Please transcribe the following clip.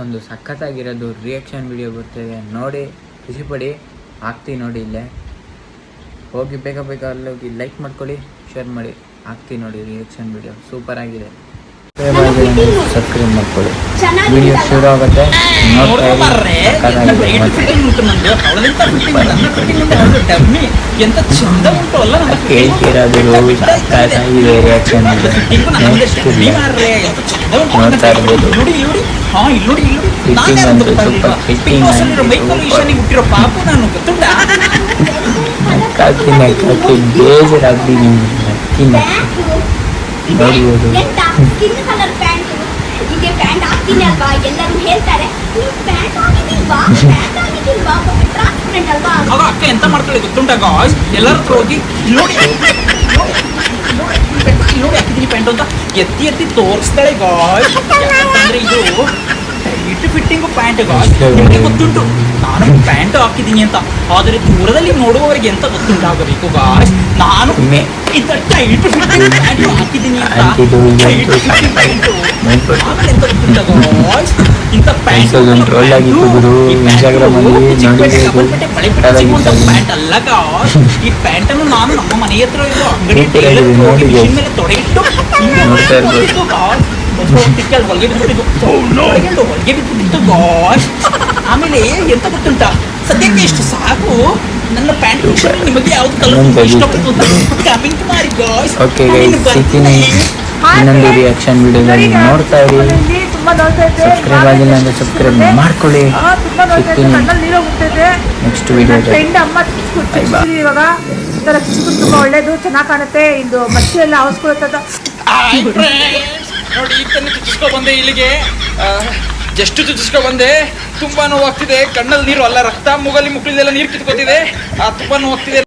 ಒಂದು ಸಖತ್ತಾಗಿರೋದು reaction video ಬರ್ತಿದೆ, ನೋಡಿ ಖುಷಿ ಪಡಿ. ಹಾಕ್ತೀವಿ ನೋಡಿ, ಇಲ್ಲೇ ಹೋಗಿ ಬೇಗ ಅಲ್ಲೋಗಿ ಲೈಕ್ ಮಾಡ್ಕೊಳ್ಳಿ, ಶೇರ್ ಮಾಡಿ. ಹಾಕ್ತೀವಿ ನೋಡಿ ರಿಯಾಕ್ಷನ್ ವಿಡಿಯೋ, ಸೂಪರ್ ಆಗಿದೆ. ಸಬ್ಸ್ಕ್ರೈಬ್ ಮಾಡ್ಕೊಳ್ಳಿ. ವಿಡಿಯೋ ಶುರು ಆಗುತ್ತೆ, ಕೇಳ್ತಿರೋದು ರಿಯಾಕ್ಷನ್ ನೋಡ್ತಾ ಇರ್ಬೋದು. ಬೇಜಾರಾಗ್ತೀನಿ ನೋಡ್ಬೋದು. ಅಕ್ಕ ಎಂತ ಮಾಡ್ಕೊಳ್ಳಿ ಗೊತ್ತುಂಟ ಗಾಯ್ಸ್, ಎಲ್ಲರ ಹತ್ರ ಹೋಗಿ ನೋಡಿ ನೋಡಿ ಹಾಕಿದೀನಿ ಪ್ಯಾಂಟ್ ಅಂತ ಎತ್ತಿ ತೋರಿಸ್ತಾಳೆ ಗಾಯ್ಸ್. ಯಾಕಂತಂದ್ರೆ ಇದು ಇಟ್ಟು ಫಿಟ್ಟಿಂಗು ಪ್ಯಾಂಟ್ ಗಾಯ್ಸ್. ನಿಮಗೆ ಗೊತ್ತುಂಟು ನಾನು ಪ್ಯಾಂಟ್ ಹಾಕಿದ್ದೀನಿ ಅಂತ, ಆದರೆ ದೂರದಲ್ಲಿ ನೋಡುವವರಿಗೆ ಎಂತ ಗೊತ್ತುಂಟಾಗಬೇಕು ಗಾಯ್ಸ್, ನಾನು ಇಂಥ ಟೈಟ್ ಫಿಟ್ಟಿಂಗ್ ಪ್ಯಾಂಟ್ ಹಾಕಿದ್ದೀನಿ ಅಂತ. ಆಮೇಲೆ ಎಂತ ಗೊತ್ತುಂಟ ಗಾಯ್ಸ್, ಇಂಥ ಪ್ಯಾಂಟ್ ಪ್ಯಾಂಟ್ ಅಲ್ಲ ಗಾಯ್ಸ್. ಈ ಪ್ಯಾಂಟ್ ಅನ್ನು ನಾನು ನಮ್ಮ ಮನೆ ಹತ್ರ ಇರೋ ಅಂಗಡಿ ಮಿಷಿನ್ ಮೇಲೆ ತೊಡೆಯಿಟ್ಟು ಹೊಲಿಗೆ ಬಿದ್ದುಬಿಟ್ಟಿತ್ತು ಗಾಯ್ಸ್. ಆಮೇಲೆ ಎಂತ ಗೊತ್ತುಂಟ, ಸದ್ಯಕ್ಕೆ ಇಷ್ಟು ಸಾಕು. ನನ್ನ ಪ್ಯಾಂಟ್ ನಿಮಗೆ ಯಾವ್ದು ಕಲರ್ ಇಷ್ಟಪಟ್ಟು ಕಮೆಂಟ್ ಮಾಡಿ ಗಾಯ್ಸ್. ಇನ್ನೊಂದು ರಿಯಾಕ್ಷನ್ ವಿಡಿಯೋದಲ್ಲಿ ನೋಡ್ತಾ ಇರಿ. ಸಬ್ಸ್ಕ್ರೈಬ್ ಆಗಿಲ್ಲ ಅಂದ್ರೆ ಸಬ್ಸ್ಕ್ರೈಬ್ ಮಾಡ್ಕೊಳ್ಳಿ. ನೆಕ್ಸ್ಟ್ ವಿಡಿಯೋ ಇವಾಗ ತುಂಬಾ ಒಳ್ಳೇದು, ಚೆನ್ನಾಗಿ ಕಾಣುತ್ತೆ. ಇದು ಮಚ್ಚಿ ಎಲ್ಲ ಅವಸ್ಕೊಳ್ತದ ನೋಡಿ. ಈಗ ತಾನೇ ಚುಚ್ಚಿಸ್ಕೊ ಬಂದೆ ಇಲ್ಲಿಗೆ, ಜಸ್ಟ್ ಚುಚ್ಚಿಸ್ಕೊ ಬಂದೆ. ತುಂಬಾ ನೋವಾಗ್ತಿದೆ, ಕಣ್ಣಲ್ಲಿ ನೀರು ಅಲ್ಲ ರಕ್ತ, ಮುಗಲಿ ಮುಕ್ಳಿದೆಲ್ಲ ನೀರು ಕಿತ್ಕೋತಿದೆ. ತುಂಬಾ ನೋವಾಗ್ತಿದೆ.